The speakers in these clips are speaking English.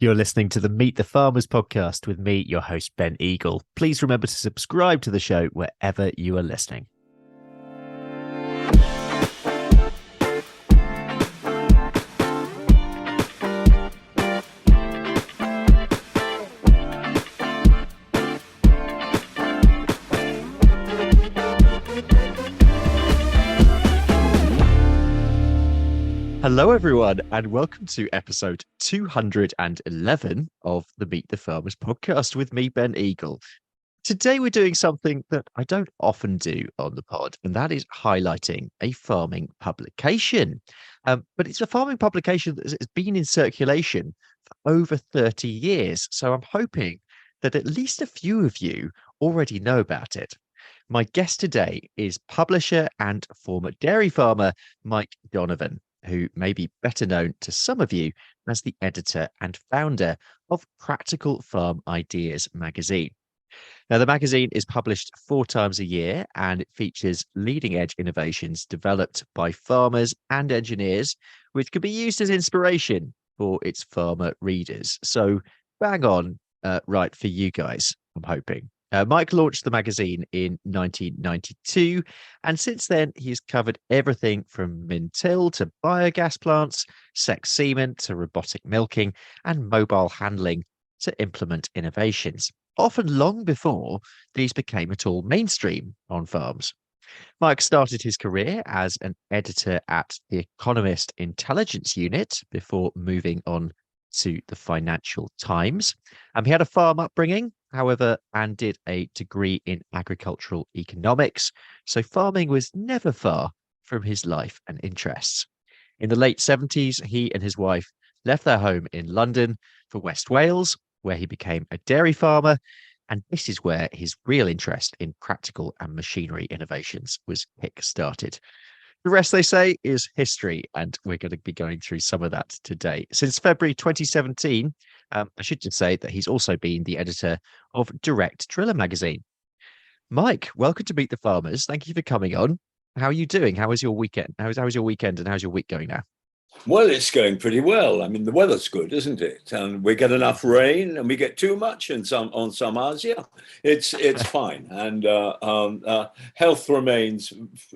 You're listening to the Meet the Farmers podcast with me, your host, Ben Eagle. Please remember to subscribe to the show wherever you are listening. Hello, everyone, and welcome to episode 211 of the Meet the Farmers podcast with me, Ben Eagle. Today, we're doing something that I don't often do on the pod, and that is highlighting a farming publication. But it's a farming publication that has been in circulation for over 30 years. So I'm hoping that at least a few of you already know about it. My guest today is publisher and former dairy farmer, Mike Donovan, who may be better known to some of you as the editor and founder of Practical Farm Ideas magazine. Now, the magazine is published 4 times a year and it features leading edge innovations developed by farmers and engineers, which can be used as inspiration for its farmer readers. So bang on, right for you guys, I'm hoping. Mike launched the magazine in 1992, and since then he's covered everything from min-till to biogas plants, semen to robotic milking, and mobile handling to implement innovations, often long before these became at all mainstream on farms. Mike started his career as an editor at the Economist Intelligence Unit before moving on to the Financial Times. He had a farm upbringing, however, and did a degree in agricultural economics, so farming was never far from his life and interests. In the late 70s, he and his wife left their home in London for West Wales, where he became a dairy farmer, and this is where his real interest in practical and machinery innovations was kickstarted. The rest, they say, is history, and we're going to be going through some of that today. Since February 2017, I should just say that he's also been the editor of Direct Driller magazine. Mike, welcome to Meet the Farmers. Thank you for coming on. How are you doing? How was your weekend? How was your weekend, and how's your week going now? Well, it's going pretty well. I mean, the weather's good, isn't it? And we get enough rain, and we get too much on some hours. Yeah, it's fine, and health remains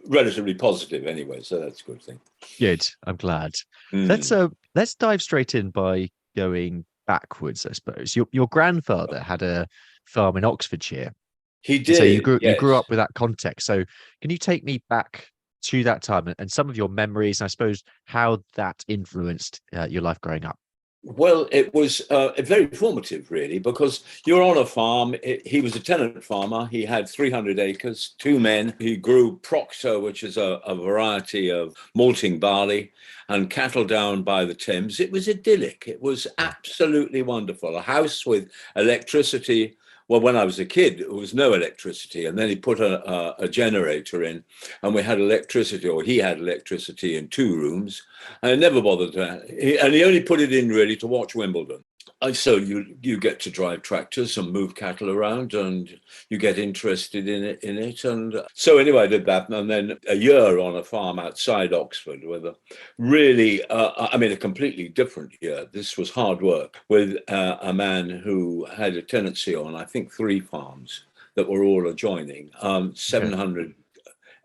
relatively positive anyway. So that's a good thing. Good. I'm glad. Let's dive straight in by going backwards, I suppose. Your grandfather had a farm in Oxfordshire. He did. So you grew yes. up with that context. So can you take me back to that time and some of your memories, and I suppose how that influenced your life growing up? Well, it was very formative, really, because you're on a farm. He was a tenant farmer. He had 300 acres, 2 men. He grew Proctor, which is a variety of malting barley, and cattle down by the Thames. It was idyllic. It was absolutely wonderful. A house with electricity. Well, when I was a kid, there was no electricity, and then he put a generator in, and we had electricity, or he had electricity in 2 rooms. I never bothered to, and he only put it in really to watch Wimbledon. And so you get to drive tractors and move cattle around, and you get interested in it. And so anyway, I did that, and then a year on a farm outside Oxford with a really, a completely different year. This was hard work with a man who had a tenancy on, I think, 3 farms that were all adjoining, 700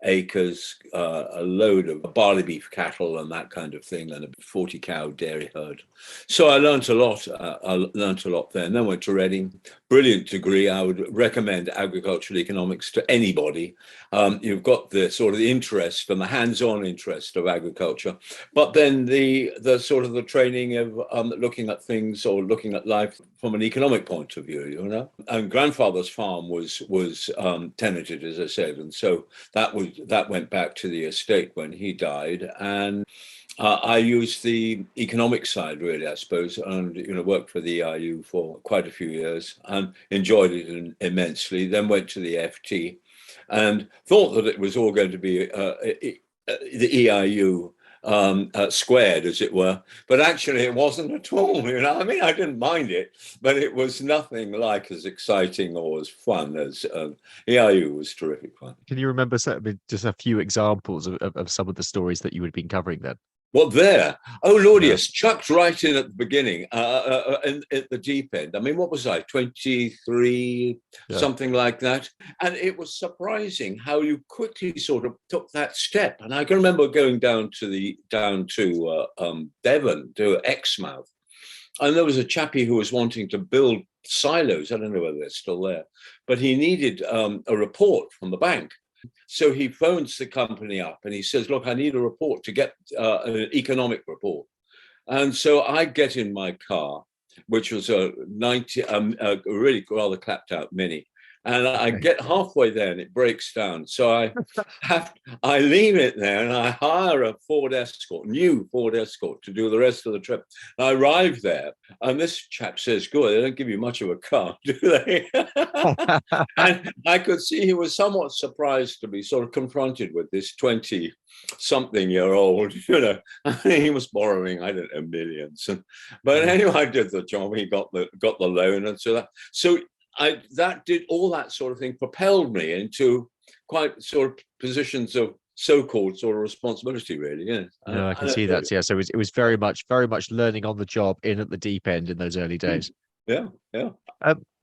acres, a load of barley beef cattle and that kind of thing, and a 40 cow dairy herd. So I learned a lot. There, and then went to Reading. Brilliant degree. I would recommend agricultural economics to anybody. You've got the sort of the interest and the hands-on interest of agriculture, but then the sort of the training of looking at things or looking at life from an economic point of view, you know. And grandfather's farm was tenanted, as I said, and so that went back to the estate when he died, and I used the economic side, really, I suppose, and worked for the EIU for quite a few years and enjoyed it immensely. Then went to the FT and thought that it was all going to be the EIU squared, as it were, but actually it wasn't at all. I mean, I didn't mind it, but it was nothing like as exciting or as fun as EIU was. Terrific fun. Can you remember just a few examples of some of the stories that you would have been covering then? What there? Oh Lord, Yeah. yes, chucked right in at the beginning, at the deep end. I mean, what was I? 23, Yeah. something like that. And it was surprising how you quickly sort of took that step. And I can remember going down to Devon to Exmouth, and there was a chappie who was wanting to build silos. I don't know whether they're still there, but he needed a report from the bank. So he phones the company up and he says, look, I need a report to get an economic report. And so I get in my car, which was a really rather clapped out Mini. And I get halfway there and it breaks down. So I leave it there and I hire a new Ford Escort to do the rest of the trip. And I arrive there and this chap says, "Good, they don't give you much of a car, do they?" And I could see he was somewhat surprised to be sort of confronted with this 20-something-year-old, he was borrowing, I don't know, millions. But anyway, I did the job. He got the loan, and so that did all that sort of thing propelled me into quite sort of positions of so-called sort of responsibility, really. Yeah, No, I can see that. Yeah, so it was very much learning on the job, in at the deep end in those early days. Yeah, yeah.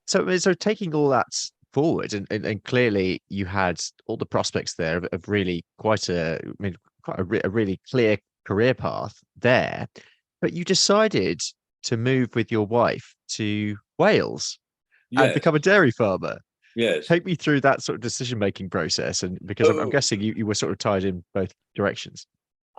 So taking all that forward, and clearly you had all the prospects there of really quite a really clear career path there, but you decided to move with your wife to Wales and Yes, become a dairy farmer. yes. Take me through that sort of decision-making process, and because I'm Oh, guessing you were sort of tied in both directions.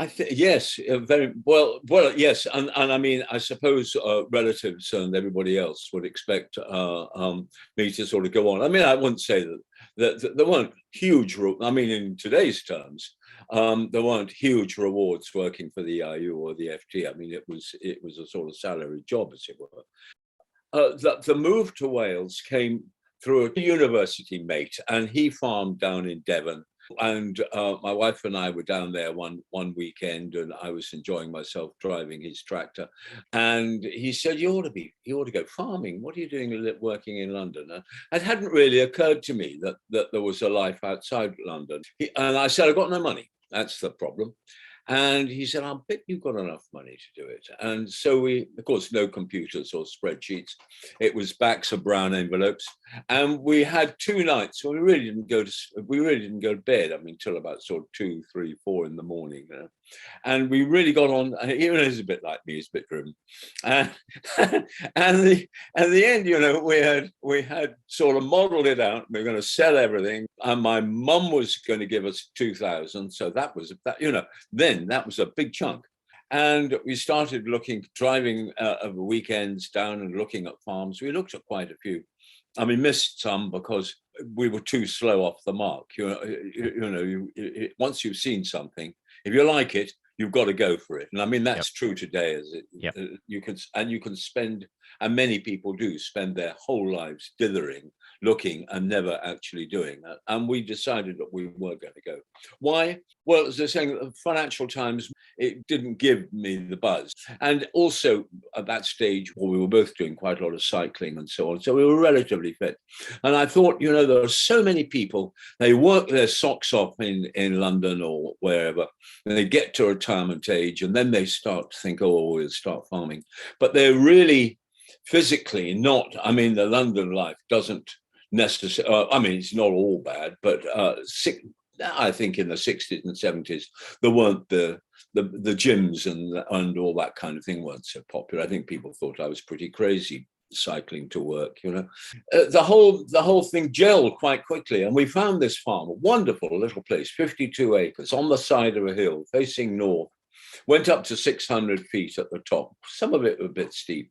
I think yes, very well. Well, yes, and I mean, I suppose relatives and everybody else would expect me to sort of go on. I mean, I wouldn't say that there weren't huge. I mean, in today's terms, there weren't huge rewards working for the EIU or the FT. I mean, it was a sort of salary job, as it were. The move to Wales came through a university mate, and he farmed down in Devon. And my wife and I were down there one weekend, and I was enjoying myself driving his tractor. And he said, "You ought to go farming. What are you doing working in London?" And it hadn't really occurred to me that there was a life outside London. And I said, "I've got no money. That's the problem." And he said, "I bet you've got enough money to do it." And so we, of course, no computers or spreadsheets. It was backs of brown envelopes. And we had 2 nights. So we really didn't go to bed. I mean, till about sort of 2, 3, 4 in the morning. And we really got on. Even is a bit like me, he's a bit driven. And at the end, we had sort of modeled it out. We were going to sell everything, and my mum was going to give us 2,000. So that was then that was a big chunk. And we started driving over weekends down and looking at farms. We looked at quite a few. I mean, missed some because we were too slow off the mark. Once you've seen something, if you like it, you've got to go for it. And I mean, that's true today, as it you can spend, and many people do spend their whole lives dithering, looking, and never actually doing that. And we decided that we were going to go. Why? Well, as they're saying, Financial Times, it didn't give me the buzz. And also at that stage, we were both doing quite a lot of cycling and so on. So we were relatively fit. And I thought, there are so many people, they work their socks off in London or wherever, and they get to retirement age, and then they start to think, oh, we'll start farming. But they're really physically not, I mean, the London life doesn't necessarily, I mean, it's not all bad, but I think in the 60s and 70s, there weren't the gyms and all that kind of thing weren't so popular. I think people thought I was pretty crazy cycling to work. The whole thing gelled quite quickly, and we found this farm, a wonderful little place, 52 acres on the side of a hill facing north, went up to 600 feet at the top. Some of it a bit steep,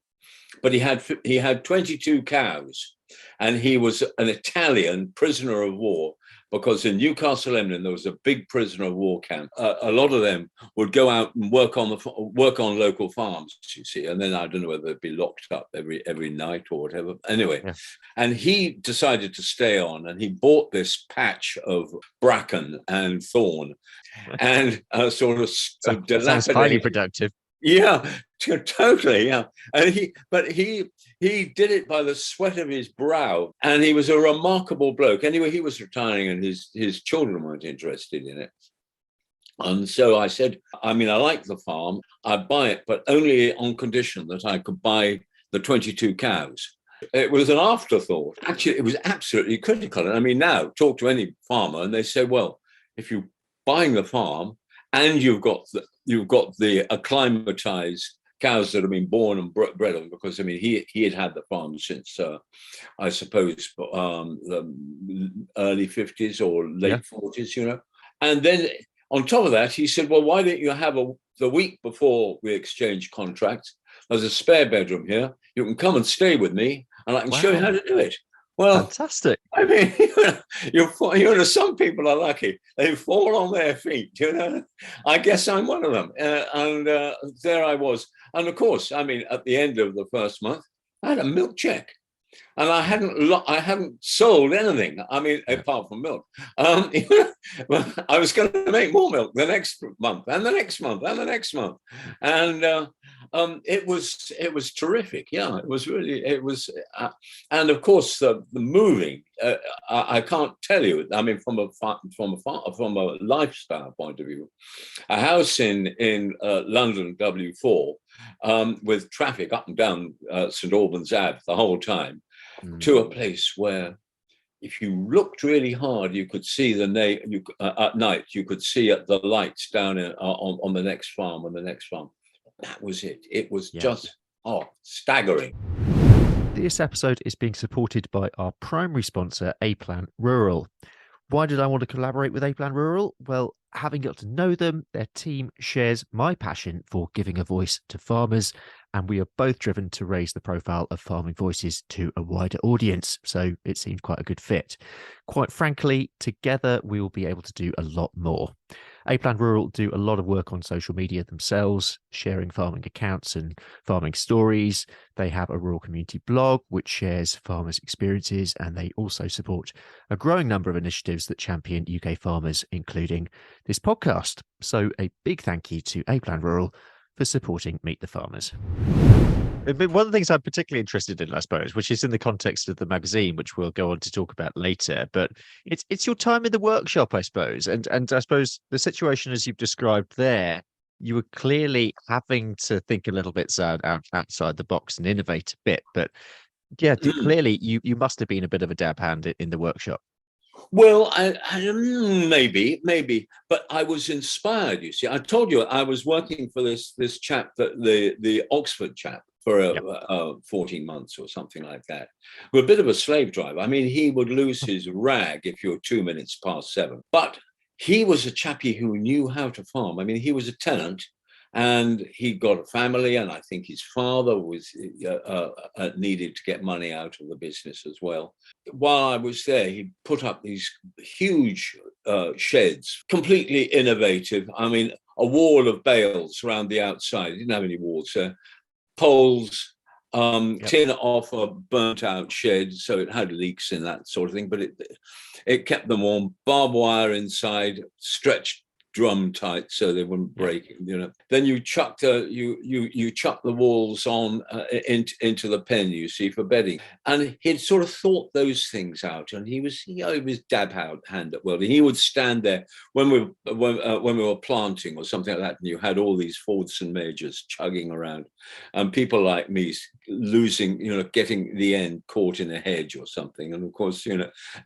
but he had 22 cows, and he was an Italian prisoner of war, because in Newcastle Emlyn there was a big prisoner of war camp. A lot of them would go out and work on local farms, you see, and then I don't know whether they'd be locked up every night or whatever. Anyway, and he decided to stay on, and he bought this patch of bracken and thorn, and sort of dilapidated. Sounds highly productive. Yeah, totally. Yeah, and he did it by the sweat of his brow, and he was a remarkable bloke. Anyway, he was retiring, and his children weren't interested in it. And so I said, I mean, I like the farm, I'd buy it, but only on condition that I could buy the 22 cows. It was an afterthought. Actually, it was absolutely critical. And I mean, now talk to any farmer and they say, well, if you're buying the farm and you've got the acclimatized cows that have been born and bred on, because I mean, he had the farm since I suppose the early 50s or Yeah. late 40s, And then on top of that, he said, well, why don't you have the week before we exchange contracts? There's a spare bedroom here. You can come and stay with me and I can show you how Wow. to do it. Well, Fantastic. I mean, some people are lucky. They fall on their feet, I guess I'm one of them. And there I was. And of course, I mean, at the end of the first month, I had a milk check. And I hadn't sold anything. I mean, Yeah. apart from milk. I was going to make more milk the next month, and the next month, and the next month, and it was terrific. Yeah, it was, and of course the moving. I can't tell you. I mean, from a lifestyle point of view, a house in London W4 with traffic up and down St Albans Ave the whole time, to a place where if you looked really hard, you could see at night, you could see the lights down on the next farm, That was it. It was just, staggering. This episode is being supported by our primary sponsor, A-Plan Rural. Why did I want to collaborate with A-Plan Rural? Well, having got to know them, their team shares my passion for giving a voice to farmers, and we are both driven to raise the profile of farming voices to a wider audience. So it seemed quite a good fit. Quite frankly, together we will be able to do a lot more. A-Plan Rural do a lot of work on social media themselves, sharing farming accounts and farming stories. They have a rural community blog which shares farmers' experiences, and they also support a growing number of initiatives that champion UK farmers, including this podcast. So a big thank you to A-Plan Rural for supporting Meet the Farmers. One of the things I'm particularly interested in, I suppose, which is in the context of the magazine, which we'll go on to talk about later, but it's your time in the workshop, I suppose. And I suppose the situation as you've described there, you were clearly having to think a little bit outside the box and innovate a bit. But yeah, clearly you must have been a bit of a dab hand in the workshop. Well, maybe, but I was inspired. You see, I told you I was working for this chap, the Oxford chap, for 14 months or something like that. We're a bit of a slave driver. I mean, he would lose his rag if you're 2 minutes past 7. But he was a chappie who knew how to farm. I mean, he was a tenant. And he got a family, and I think his father was needed to get money out of the business as well. While I was there, he put up these huge sheds, completely innovative. I mean, a wall of bales around the outside. He didn't have any walls there. Poles, tin off a burnt-out shed, so it had leaks and that sort of thing, but it kept them warm. Barbed wire inside, stretched drum tight so they wouldn't break. Then you chuck the walls on into the pen, you see, for bedding. And he'd sort of thought those things out, and he was dab hand at welding. He would stand there when we were planting or something like that, and you had all these Fords and Majors chugging around, and people like me losing, getting the end caught in a hedge or something. And of course,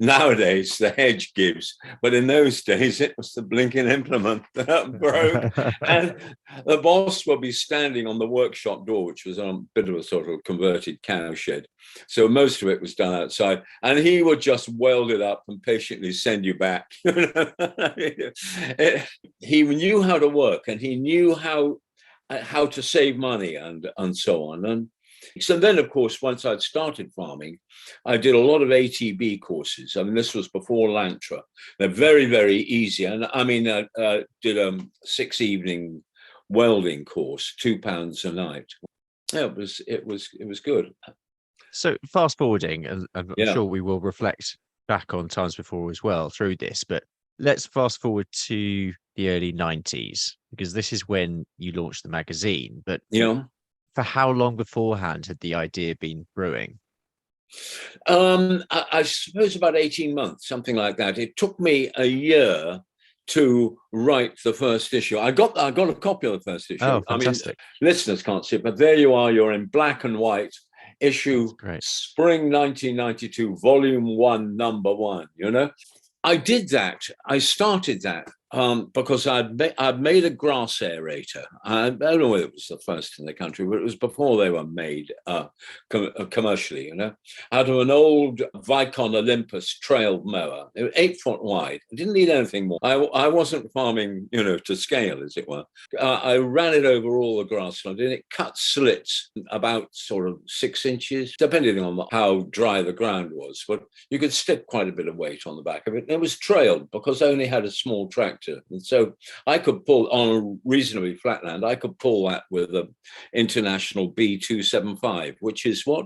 nowadays the hedge gives, but in those days it was the blinking implement that broke. And the boss would be standing on the workshop door, which was on a bit of a sort of converted cow shed. So most of it was done outside, and he would just weld it up and patiently send you back. He knew how to work, and he knew how to save money and so on. And so then, of course, once I'd started farming, I did a lot of ATB courses. I mean, this was before Lantra. They're very, very easy. And I mean, I did a 6-evening welding course, £2 a night. Yeah, it was good. So fast forwarding, and I'm sure we will reflect back on times before as well through this, but let's fast forward to the early 90s, because this is when you launched the magazine. But for how long beforehand had the idea been brewing? I suppose about 18 months, something like that. It took me a year to write the first issue. I got a copy of the first issue. Oh, fantastic. I mean, listeners can't see it, but there you are. You're in black and white. Issue spring 1992, volume 1, number 1. You know, I did that. I started that because I'd made a grass aerator. I don't know whether it was the first in the country, but it was before they were made commercially, you know, out of an old Vicon Olympus trail mower. They were 8 foot wide. I didn't need anything more. I wasn't farming, you know, to scale, as it were. I ran it over all the grassland and it cut slits about sort of 6 inches, depending on how dry the ground was. But you could stick quite a bit of weight on the back of it. And it was trailed because I only had a small tractor. And so I could pull on a reasonably flat land. I could pull that with an International B275, which is what,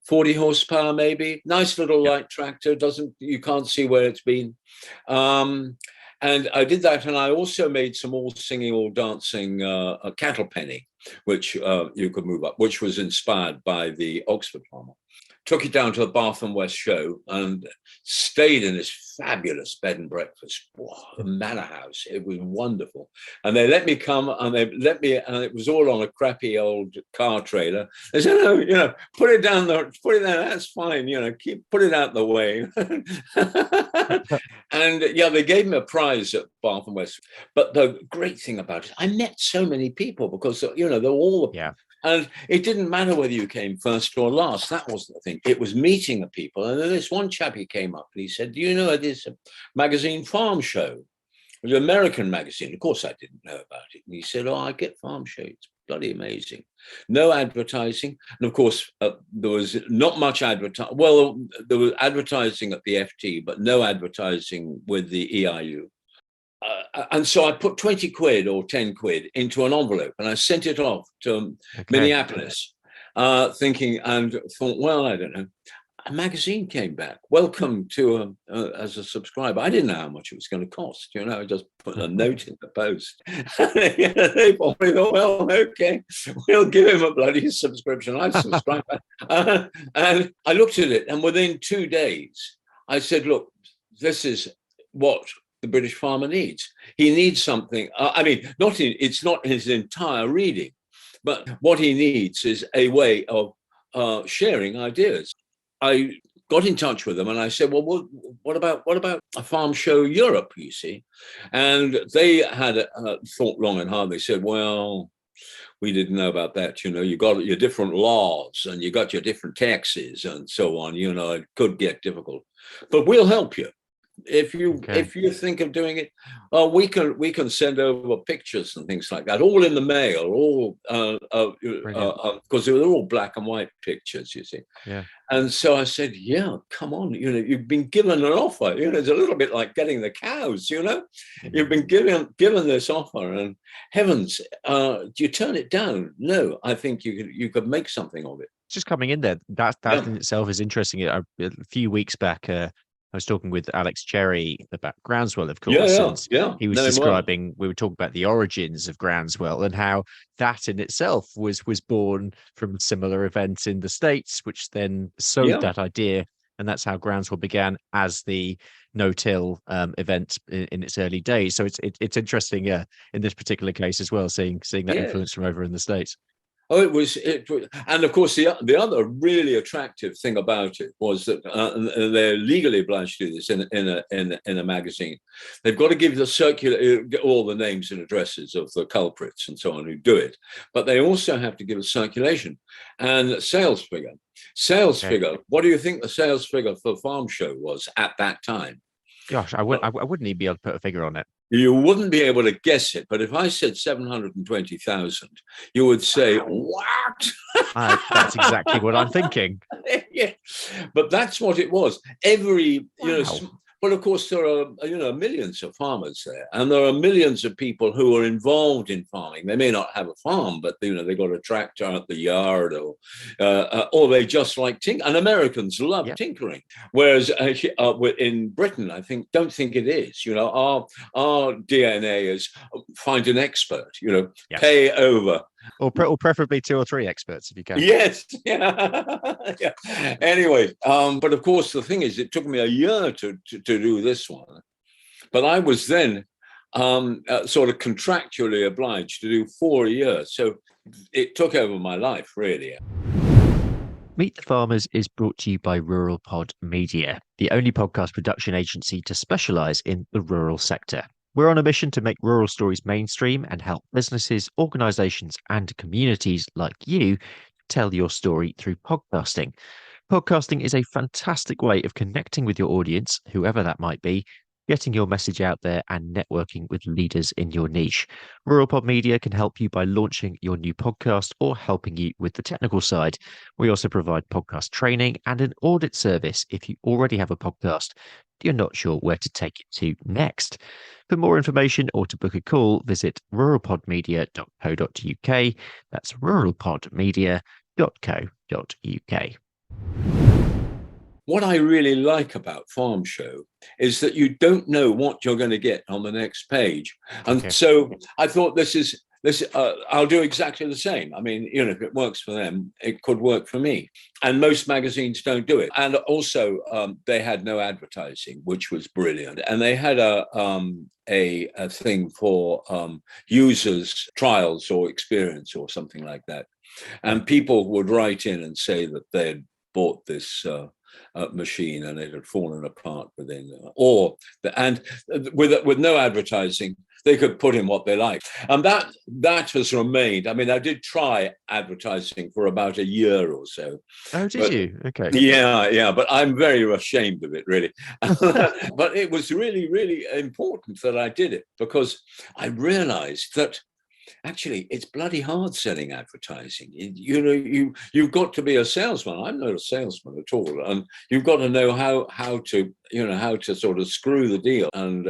40 horsepower maybe. Nice little light tractor. You can't see where it's been. And I did that, and I also made some all singing, all dancing cattle penny, which you could move up, which was inspired by the Oxford farmer. Took it down to the Bath and West show and stayed in this fabulous bed and breakfast. Wow, the manor house. It was wonderful. And they let me come and and it was all on a crappy old car trailer. They said, no, you know, put it down there, that's fine, you know, put it out the way. And yeah, they gave me a prize at Bath and West. But the great thing about it, I met so many people because, you know, they're all and it didn't matter whether you came first or last. That wasn't the thing. It was meeting the people. And then this one chap, he came up and he said, do you know this magazine Farm Show? It was an American magazine. Of course, I didn't know about it. And he said, oh, I get Farm Show. It's bloody amazing. No advertising. And of course, there was not much advertising. Well, there was advertising at the FT, but no advertising with the EIU. And so I put 20 quid or 10 quid into an envelope and I sent it off to Minneapolis, thinking and thought, well, I don't know. A magazine came back. Welcome to as a subscriber. I didn't know how much it was going to cost. You know, I just put a note in the post. They probably thought, well, okay, we'll give him a bloody subscription. I subscribed. And I looked at it, and within 2 days, I said, look, this is what the British farmer needs. He needs something. I mean, it's not his entire reading, but what he needs is a way of sharing ideas. I got in touch with them and I said, well, what about a Farm Show Europe, you see? And they had thought long and hard. They said, well, we didn't know about that. You know, you got your different laws and you got your different taxes and so on. You know, it could get difficult, but we'll help you. If you think of doing it, we can send over pictures and things like that, all in the mail, all because they were all black and white pictures, you see. Yeah. And so I said, yeah, come on, you know, you've been given an offer. You know, it's a little bit like getting the cows. You know, you've been given this offer, and heavens, do you turn it down? No, I think you could make something of it. Just coming in there, that in itself is interesting. A few weeks back, I was talking with Alex Cherry about groundswell, of course. He was describing, we were talking about the origins of groundswell and how that in itself was born from similar events in the States, which then sowed that idea. And that's how groundswell began as the no-till event in its early days. So it's interesting, in this particular case as well, seeing that influence from over in the States. Oh, it was, and of course, the other really attractive thing about it was that they're legally obliged to do this in a magazine. They've got to give all the names and addresses of the culprits and so on who do it, but they also have to give a circulation and sales figure. Figure. What do you think the sales figure for Farm Show was at that time? Gosh, I wouldn't even be able to put a figure on it. You wouldn't be able to guess it, but if I said 720,000, you would say, what? That's exactly what I'm thinking. Yeah, but that's what it was. Well, of course, there are, millions of farmers there, and there are millions of people who are involved in farming. They may not have a farm, but, they got a tractor at the yard, or they just like tinkering. And Americans love tinkering, whereas in Britain, don't think it is. Our DNA is find an expert, pay over. Or preferably 2 or 3 experts if you can. Yes. Anyway, but of course the thing is, it took me a year to do this one, but I was then sort of contractually obliged to do 4 a year. So it took over my life, really. Meet the Farmers is brought to you by Rural Pod Media, the only podcast production agency to specialise in the rural sector. We're on a mission to make rural stories mainstream and help businesses, organisations, and communities like you tell your story through podcasting. Podcasting is a fantastic way of connecting with your audience, whoever that might be, getting your message out there and networking with leaders in your niche. Rural Pod Media can help you by launching your new podcast or helping you with the technical side. We also provide podcast training and an audit service if you already have a podcast. You're not sure where to take it to next. For more information or to book a call, visit ruralpodmedia.co.uk. That's ruralpodmedia.co.uk. What I really like about Farm Show is that you don't know what you're going to get on the next page. And so I thought I'll do exactly the same. I mean, if it works for them, it could work for me. And most magazines don't do it. And also, they had no advertising, which was brilliant. And they had a thing for users' trials or experience or something like that. And people would write in and say that they'd bought this machine and it had fallen apart within, and with no advertising, they could put in what they liked, and that has remained. I mean, I did try advertising for about a year or so. Oh, did you? Okay. Yeah, but I'm very ashamed of it, really. But it was really, really important that I did it, because I realized that actually it's bloody hard selling advertising. You've got to be a salesman. I'm not a salesman at all, and you've got to know how to sort of screw the deal and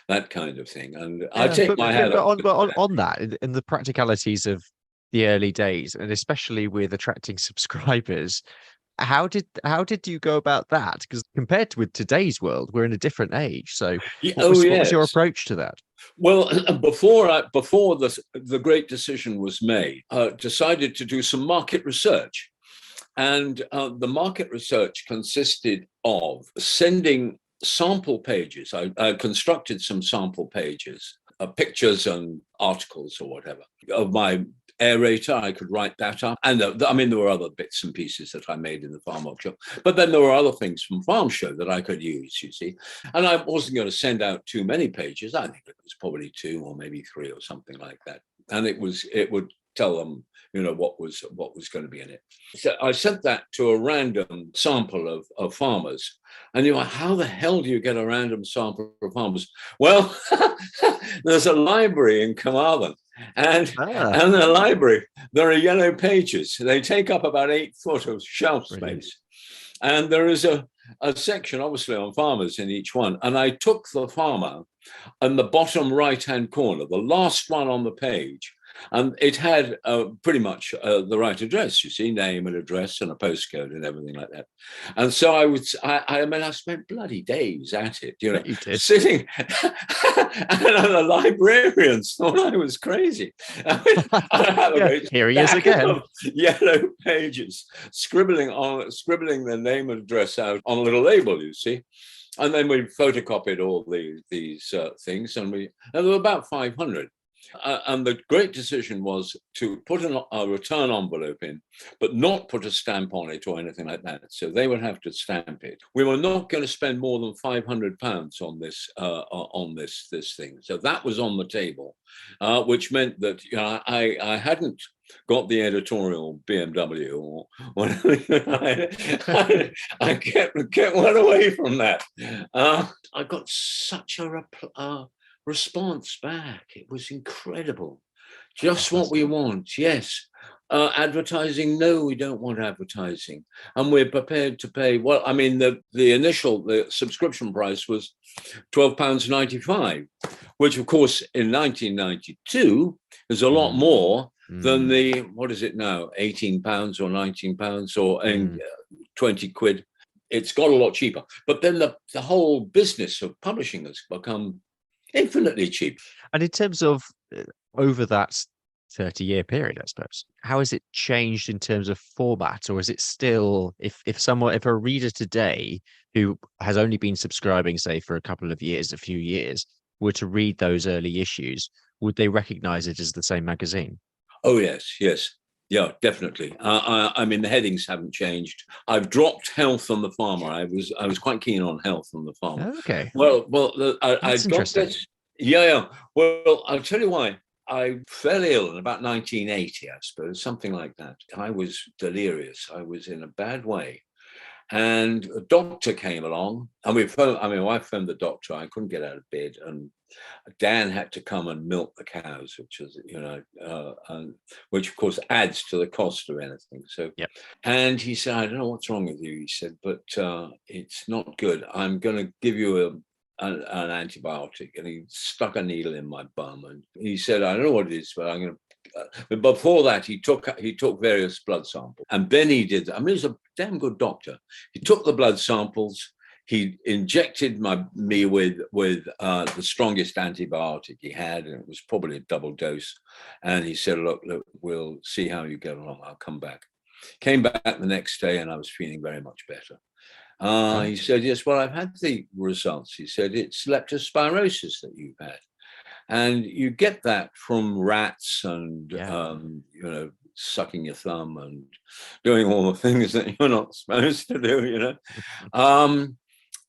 that kind of thing. And I take my hat off. On that, in the practicalities of the early days, and especially with attracting subscribers, how did you go about that? Because compared with today's world, we're in a different age. So what was your approach to that? Well, before the great decision was made, decided to do some market research. And the market research consisted of sending sample pages. I constructed some sample pages, pictures and articles or whatever, of my aerator. I could write that up. And there were other bits and pieces that I made in the Farm Workshop. But then there were other things from Farm Show that I could use, you see. And I wasn't going to send out too many pages. I think it was probably 2 or maybe 3 or something like that. And it would tell them, what was going to be in it. So I sent that to a random sample of farmers. And how the hell do you get a random sample of farmers? Well, there's a library in Carmarthen. And in the library, there are yellow pages. They take up about 8 foot of shelf space. And there is a section, obviously, on farmers in each one. And I took the farmer in the bottom right-hand corner, the last one on the page, and it had pretty much the right address, you see, name and address and a postcode and everything like that. And so I spent bloody days at it, sitting. And the librarians thought I was crazy. Here he is again. Yellow pages, scribbling the name and address out on a little label, you see. And then we photocopied all these things, and there were about 500. And the great decision was to put a return envelope in, but not put a stamp on it or anything like that. So they would have to stamp it. We were not going to spend more than £500 on this thing. So that was on the table, which meant that I hadn't got the editorial BMW or whatever. I kept one away from that. I got such a response back. It was incredible. Just what we want. Yes. Advertising, no, we don't want advertising. And we're prepared to pay. Well, I mean, the subscription price was £12.95, which of course in 1992 is a lot more than what is it now, £18 or £19 or 20 quid. It's got a lot cheaper. But then the whole business of publishing has become infinitely cheap. And in terms of over that 30-year period, I suppose, how has it changed in terms of format? Or is it still, if a reader today who has only been subscribing, say, for a few years, were to read those early issues, would they recognize it as the same magazine? Oh, yes, yes. Yeah, definitely. I mean, the headings haven't changed. I've dropped health on the farmer. I was quite keen on health on the farmer. Okay. I That's dropped interesting. it. Yeah, yeah. Well, I'll tell you why. I fell ill in about 1980, I suppose, something like that. I was delirious. I was in a bad way. And a doctor came along, and my wife phoned the doctor. I couldn't get out of bed, and Dan had to come and milk the cows, which is, which of course adds to the cost of anything. So, Yep. and he said, "I don't know what's wrong with you," he said, "but it's not good. I'm going to give you an antibiotic." And he stuck a needle in my bum, and he said, "I don't know what it is, but I'm going to." But before that, he took various blood samples, and then he did. I mean, he's a damn good doctor. He took the blood samples. He injected me with the strongest antibiotic he had, and it was probably a double dose. And he said, "Look, we'll see how you get along. I'll come back." Came back the next day, and I was feeling very much better. He said, "Yes, well, I've had the results." He said, "It's leptospirosis that you've had. And you get that from rats and, sucking your thumb and doing all the things that you're not supposed to do,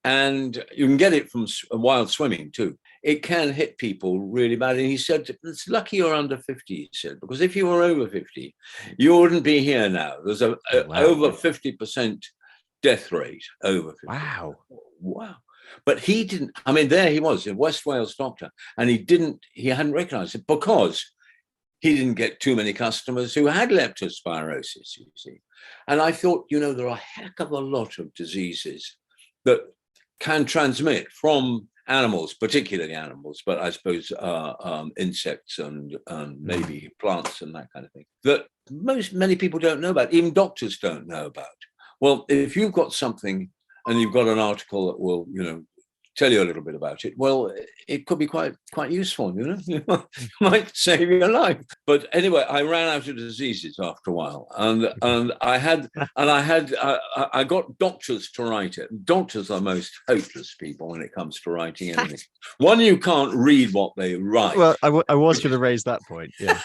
and you can get it from wild swimming too. It can hit people really bad." And he said, "It's lucky you're under 50, he said, because if you were over 50, you wouldn't be here now. There's Wow. over 50% death rate over 50. Wow. Wow. But he didn't, I mean, there he was, a West Wales doctor, and he hadn't recognized it because he didn't get too many customers who had leptospirosis, you see. And I thought, there are a heck of a lot of diseases that can transmit from animals, particularly animals, but I suppose insects and maybe plants and that kind of thing, that many people don't know about, even doctors don't know about. Well, if you've got something and you've got an article that will, tell you a little bit about it, well, it could be quite useful, you might save your life. But anyway, I ran out of diseases after a while, and I got doctors to write it. Doctors are the most hopeless people when it comes to writing anything. One, you can't read what they write. Well, I was going to raise that point. Yeah.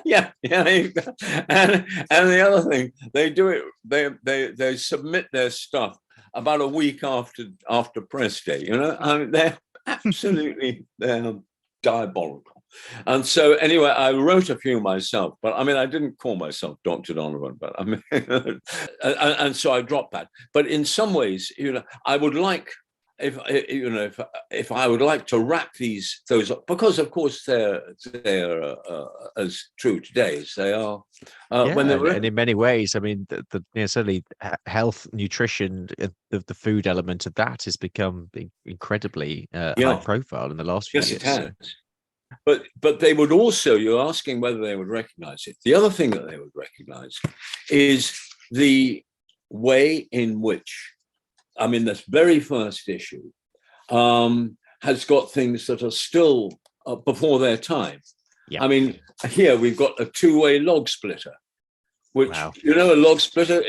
yeah. And the other thing, they do it. They submit their stuff about a week after press day. I mean, they're absolutely diabolical. And so anyway, I wrote a few myself, but I mean, I didn't call myself Dr. Donovan, but I mean, and so I dropped that. But in some ways, I would like, if I would like to wrap those up, because of course they're as true today as they are when they were. And in many ways, I mean, certainly health, nutrition, the food element of that has become incredibly high profile in the last few years. Yes, it has. But they would also, you're asking whether they would recognize it. The other thing that they would recognize is the way in which, I mean, this very first issue has got things that are still before their time. Yeah. I mean, here we've got a two-way log splitter, which, a log splitter,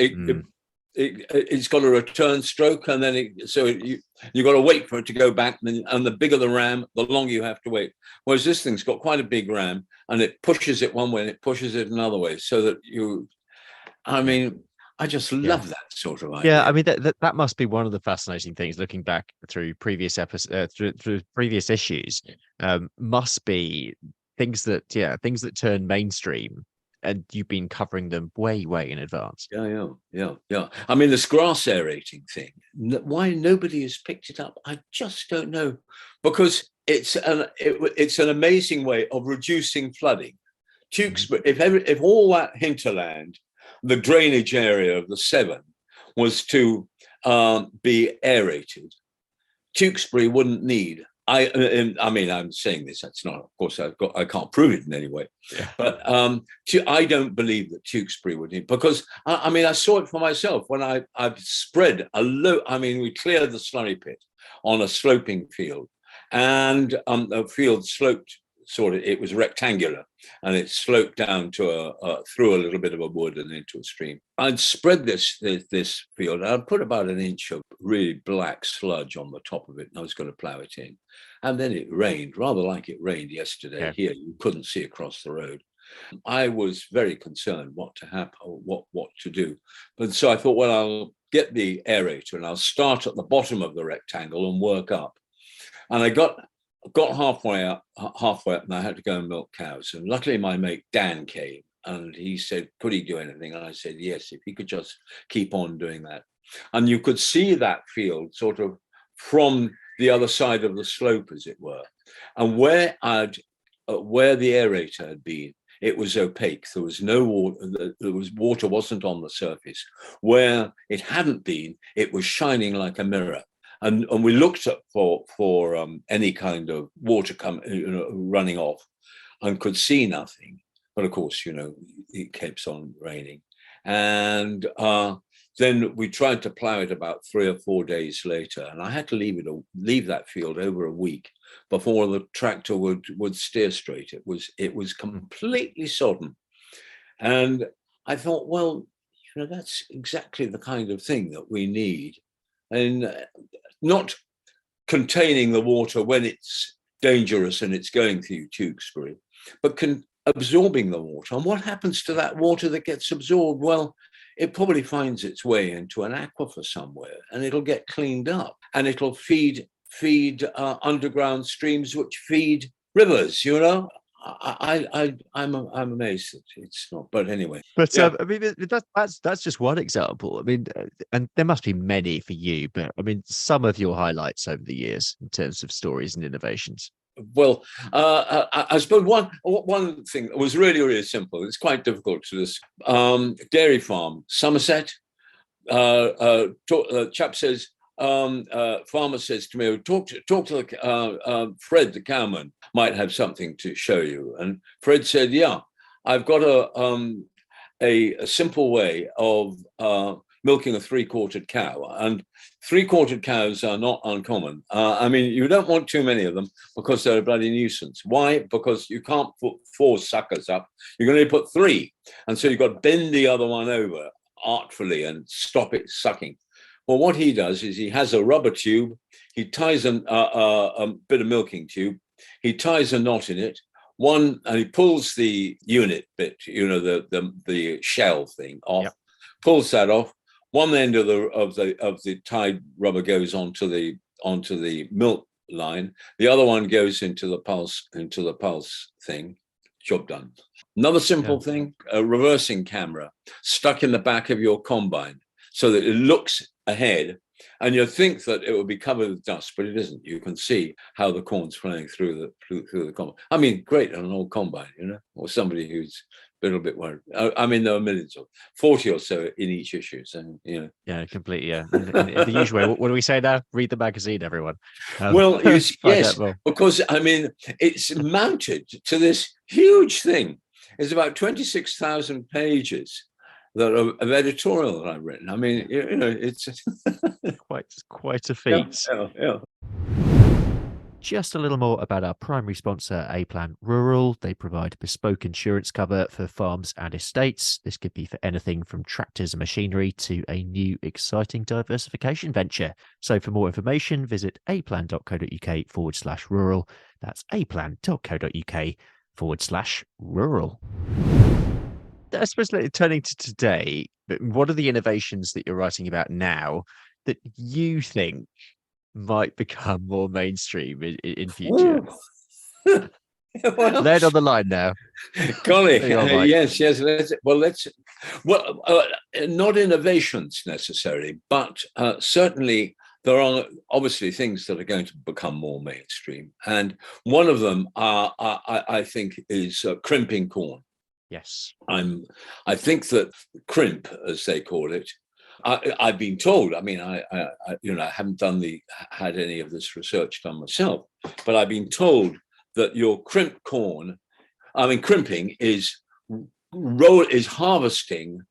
it's got a return stroke, and then you've got to wait for it to go back, and the bigger the ram, the longer you have to wait. Whereas this thing's got quite a big ram, and it pushes it one way and it pushes it another way, so that I just love that sort of idea. Yeah, I mean that must be one of the fascinating things. Looking back through previous episodes, through previous issues, must be things that turn mainstream, and you've been covering them way in advance. Yeah. I mean, this grass aerating thing. Why nobody has picked it up, I just don't know, because it's an amazing way of reducing flooding. Tewkesbury, if all that hinterland, the drainage area of the Severn, was to be aerated, Tewkesbury wouldn't need. I mean, I'm saying this. That's not, of course, I can't prove it in any way. Yeah. But I don't believe that Tewkesbury would need, because I mean, I saw it for myself when I've spread we cleared the slurry pit on a sloping field, and a field sloped it was rectangular, and it sloped down to through a little bit of a wood and into a stream. I'd spread this field. I'd put about an inch of really black sludge on the top of it, and I was going to plow it in. And then it rained, rather like it rained yesterday here. You couldn't see across the road. I was very concerned what to happen, what to do. But so I thought, well, I'll get the aerator and I'll start at the bottom of the rectangle and work up. And I got halfway up, and I had to go and milk cows. And luckily, my mate Dan came, and he said, "Could he do anything?" And I said, "Yes, if he could just keep on doing that." And you could see that field sort of from the other side of the slope, as it were. And where the aerator had been, it was opaque. There was no water. Water wasn't on the surface. Where it hadn't been, it was shining like a mirror. And we looked up for any kind of water running off, and could see nothing. But of course, it keeps on raining. And then we tried to plow it about 3 or 4 days later, and I had to leave that field over a week before the tractor would steer straight. It was completely sodden. And I thought, well, that's exactly the kind of thing that we need. And not containing the water when it's dangerous and it's going through Tewkesbury, but absorbing the water. And what happens to that water that gets absorbed? Well, it probably finds its way into an aquifer somewhere, and it'll get cleaned up, and it'll feed underground streams, which feed rivers. I'm amazed that it's not. But anyway. But I mean, that's just one example. I mean, and there must be many for you. But I mean, some of your highlights over the years in terms of stories and innovations. Well, I suppose one thing that was really, really simple. It's quite difficult to this. Dairy farm, Somerset. Chap says. Farmer says to me, talk to Fred the cowman, might have something to show you. And Fred said, yeah, I've got a simple way of milking a 3-quartered cow. And 3-quartered cows are not uncommon. I mean, you don't want too many of them because they're a bloody nuisance. Why? Because you can't put 4 suckers up. You can only put 3. And so you've got to bend the other one over artfully and stop it sucking. Well, what he does is he has a rubber tube. He ties a bit of milking tube. He ties a knot in it. And he pulls the unit bit, the shell thing off. Yep. Pulls that off. One end of the tied rubber goes onto the milk line. The other one goes into the pulse thing. Job done. Another simple thing: a reversing camera stuck in the back of your combine, so that it looks ahead, and you think that it will be covered with dust, but it isn't. You can see how the corn's flowing through the combine. I mean, great on an old combine, or somebody who's a little bit worried. I mean, there are millions of 40 or so in each issue. So, Yeah, completely. Yeah. In the usual way. What do we say now? Read the magazine, everyone. Well, yes, because I mean, it's mounted to this huge thing. It's about 26,000 pages. Of editorial that I've written. I mean, it's quite a feat. Yeah. Just a little more about our primary sponsor, A-Plan Rural. They provide bespoke insurance cover for farms and estates. This could be for anything from tractors and machinery to a new exciting diversification venture. So for more information, visit aplan.co.uk/rural. That's aplan.co.uk/rural. I suppose turning to today, what are the innovations that you're writing about now that you think might become more mainstream in future? Led on the line now. Golly, yes. Not innovations necessarily, but certainly there are obviously things that are going to become more mainstream. And one of them, I think, is crimping corn. Yes. I think that crimp, as they call it, I've been told. I mean, I haven't had any of this research done myself, but I've been told that your crimp corn, crimping is harvesting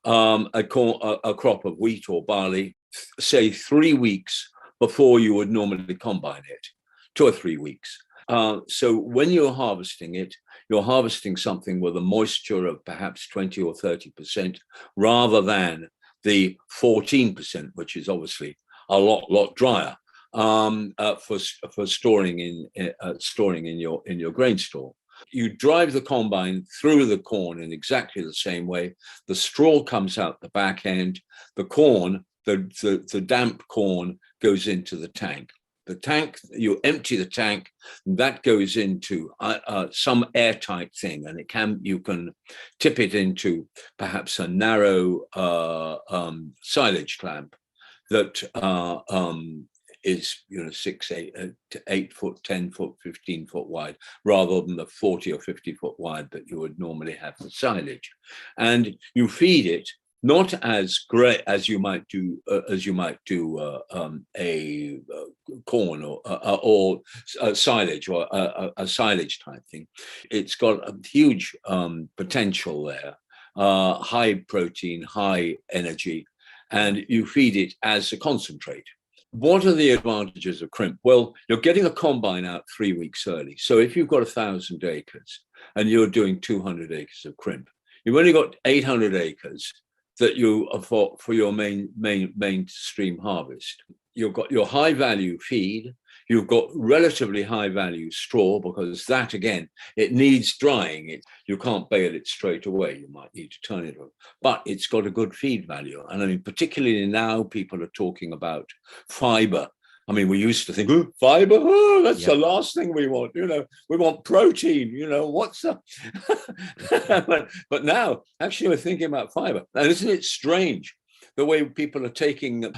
a crop of wheat or barley, say 3 weeks before you would normally combine it, 2 or 3 weeks. So when you're harvesting it, you're harvesting something with a moisture of perhaps 20 or 30%, rather than the 14%, which is obviously a lot drier, for storing in your grain store. You drive the combine through the corn in exactly the same way. The straw comes out the back end. The corn, the damp corn, goes into the tank. The tank, you empty the tank, that goes into some airtight thing, and you can tip it into perhaps a narrow silage clamp that is 6, 8 foot, 10 foot, 15 foot wide, rather than the 40 or 50 foot wide that you would normally have for silage. And you feed it not as great as you might do a corn or silage, or a silage type thing. It's got a huge potential there, high protein, high energy, and you feed it as a concentrate. What are the advantages of crimp? Well, you're getting a combine out 3 weeks early. So if you've got 1,000 acres and you're doing 200 acres of crimp, you've only got 800 acres that you are for your mainstream harvest. You've got your high value feed. You've got relatively high value straw, because that, again, it needs drying. You can't bale it straight away. You might need to turn it on, but it's got a good feed value. And I mean, particularly now, people are talking about fiber. I mean, we used to think, oh, fiber, oh, that's the last thing we want. We want protein. What's the? but now, actually, we're thinking about fiber. And isn't it strange the way people are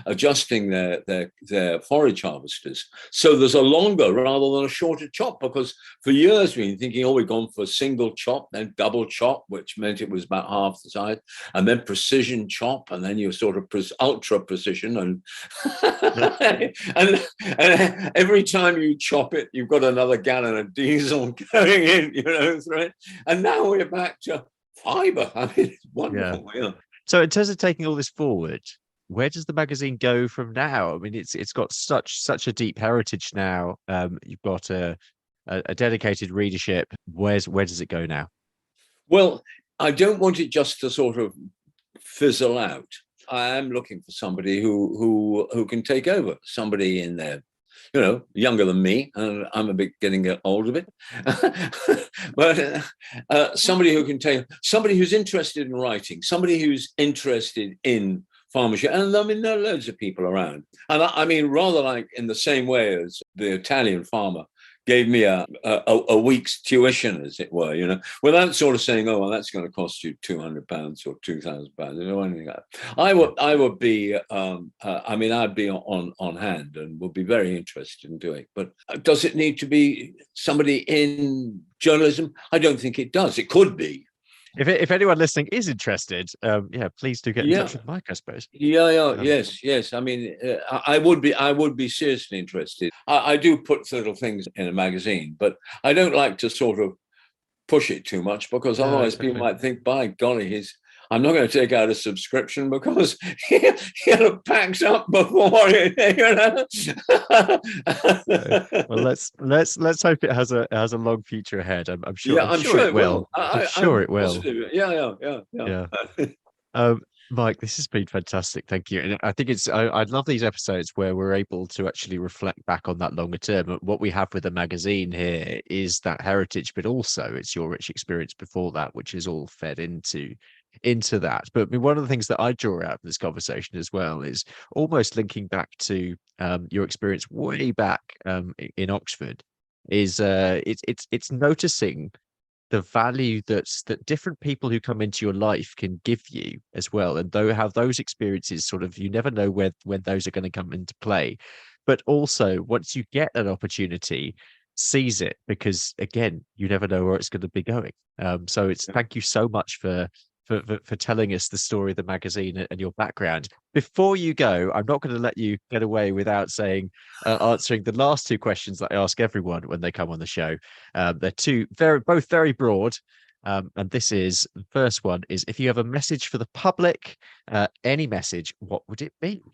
adjusting their forage harvesters? So there's a longer rather than a shorter chop, because for years we've been thinking, we've gone for single chop, then double chop, which meant it was about half the size, and then precision chop, and then you're sort of ultra precision, and and every time you chop it, you've got another gallon of diesel going in, through it. And now we're back to fiber. I mean, it's wonderful. Yeah. So in terms of taking all this forward, where does the magazine go from now? I mean, it's got such a deep heritage now. You've got a dedicated readership. Where does it go now? Well, I don't want it just to sort of fizzle out. I am looking for somebody who can take over. Somebody in there, younger than me, and I'm getting old a bit, but somebody who's interested in writing, somebody who's interested in farmership. And I mean, there are loads of people around. And I mean, rather like in the same way as the Italian farmer gave me a week's tuition, as it were, without sort of saying, oh, well, that's going to cost you £200 or £2,000, or anything like that. I would be, I'd be on hand and would be very interested in doing. But does it need to be somebody in journalism? I don't think it does. It could be. If anyone listening is interested, please do get in touch with Mike, I suppose. Yes. I mean, I would be seriously interested. I do put little things in a magazine, but I don't like to sort of push it too much, because otherwise people might think, by golly, I'm not going to take out a subscription because he'll have packed up before Well, let's hope it has a long future ahead. I'm sure. Yeah, I'm sure it will. I'm sure it will. Yeah. Mike, this has been fantastic. Thank you. And I think I love these episodes where we're able to actually reflect back on that longer term. What we have with the magazine here is that heritage, but also it's your rich experience before that, which is all fed into that. But I mean, one of the things that I draw out of this conversation as well is almost linking back to your experience way back in Oxford. Is it's noticing the value that different people who come into your life can give you as well, and how those experiences sort of, you never know when those are going to come into play. But also, once you get an opportunity, seize it, because again, you never know where it's going to be going. So thank you so much for telling us the story of the magazine and your background. Before you go, I'm not going to let you get away without answering the last two questions that I ask everyone when they come on the show. They're both very broad. And the first one is, if you have a message for the public, any message, what would it be?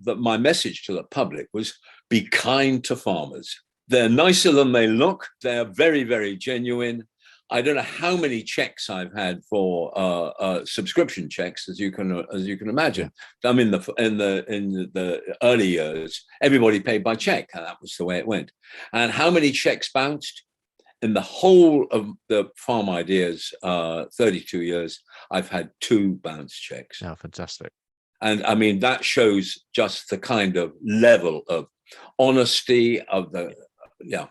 That my message to the public was, be kind to farmers. They're nicer than they look. They're very, very genuine. I don't know how many checks I've had for subscription checks, as you can imagine. Yeah. I mean, in the early years, everybody paid by check, and that was the way it went. And how many checks bounced in the whole of the Farm Ideas 32 years? I've had 2 bounce checks. Oh, fantastic! And I mean, that shows just the kind of level of honesty of the yeah.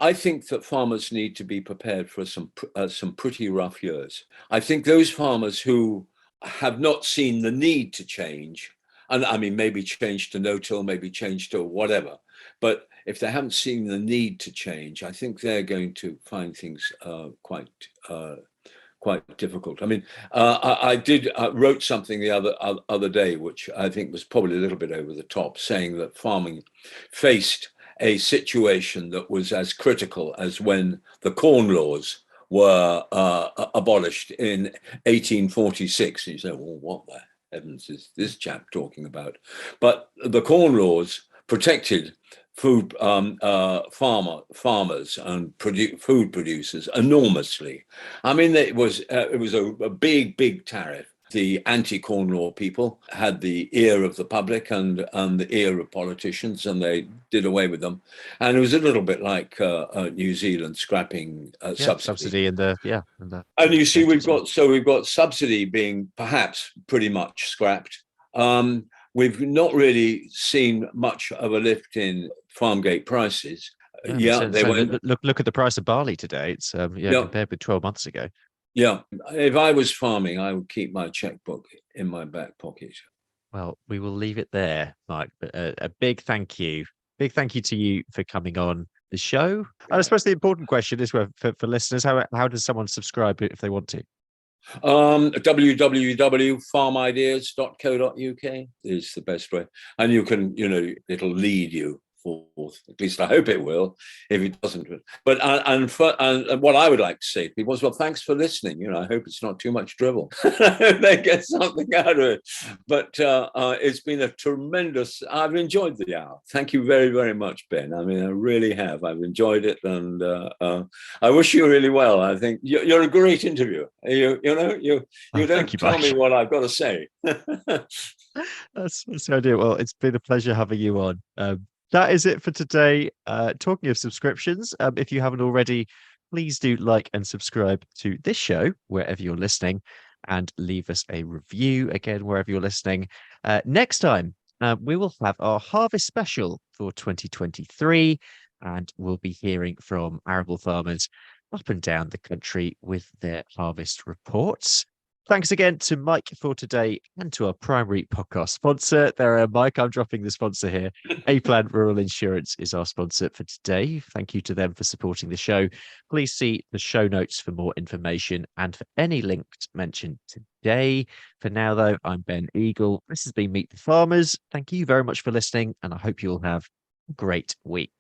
I think that farmers need to be prepared for some pretty rough years. I think those farmers who have not seen the need to change, and I mean, maybe change to no-till, maybe change to whatever, but if they haven't seen the need to change, I think they're going to find things quite difficult. I mean, I wrote something the other day, which I think was probably a little bit over the top, saying that farming faced a situation that was as critical as when the Corn Laws were abolished in 1846. And you say, well, what the heavens is this chap talking about? But the Corn Laws protected food farmers and food producers enormously. I mean, it was a big tariff. The anti-Corn Law people had the ear of the public and the ear of politicians, and they did away with them. And it was a little bit like New Zealand scrapping subsidy. And you see, we've got subsidy being perhaps pretty much scrapped. We've not really seen much of a lift in farm gate prices. Look at the price of barley today. It's compared with 12 months ago. Yeah, if I was farming, I would keep my checkbook in my back pocket. Well, we will leave it there, Mike. But a big thank you to you for coming on the show. And I suppose the important question is for listeners: how does someone subscribe if they want to? www.farmideas.co.uk is the best way, and you can, it'll lead you forth. At least I hope it will. If it doesn't, but and what I would like to say to people is, well, thanks for listening. I hope it's not too much drivel. They get something out of it. But it's been a tremendous. I've enjoyed the hour. Thank you very, very much, Ben. I mean, I really have. I've enjoyed it, and I wish you really well. I think you're a great interviewer. You don't tell me what I've got to say. That's the idea. Well, it's been a pleasure having you on. That is it for today. Talking of subscriptions, if you haven't already, please do like and subscribe to this show wherever you're listening, and leave us a review again wherever you're listening. Next time, we will have our harvest special for 2023, and we'll be hearing from arable farmers up and down the country with their harvest reports. Thanks again to Mike for today, and to our primary podcast sponsor. Mike, I'm dropping the sponsor here. A-Plan Rural Insurance is our sponsor for today. Thank you to them for supporting the show. Please see the show notes for more information and for any links mentioned today. For now, though, I'm Ben Eagle. This has been Meet the Farmers. Thank you very much for listening, and I hope you all have a great week.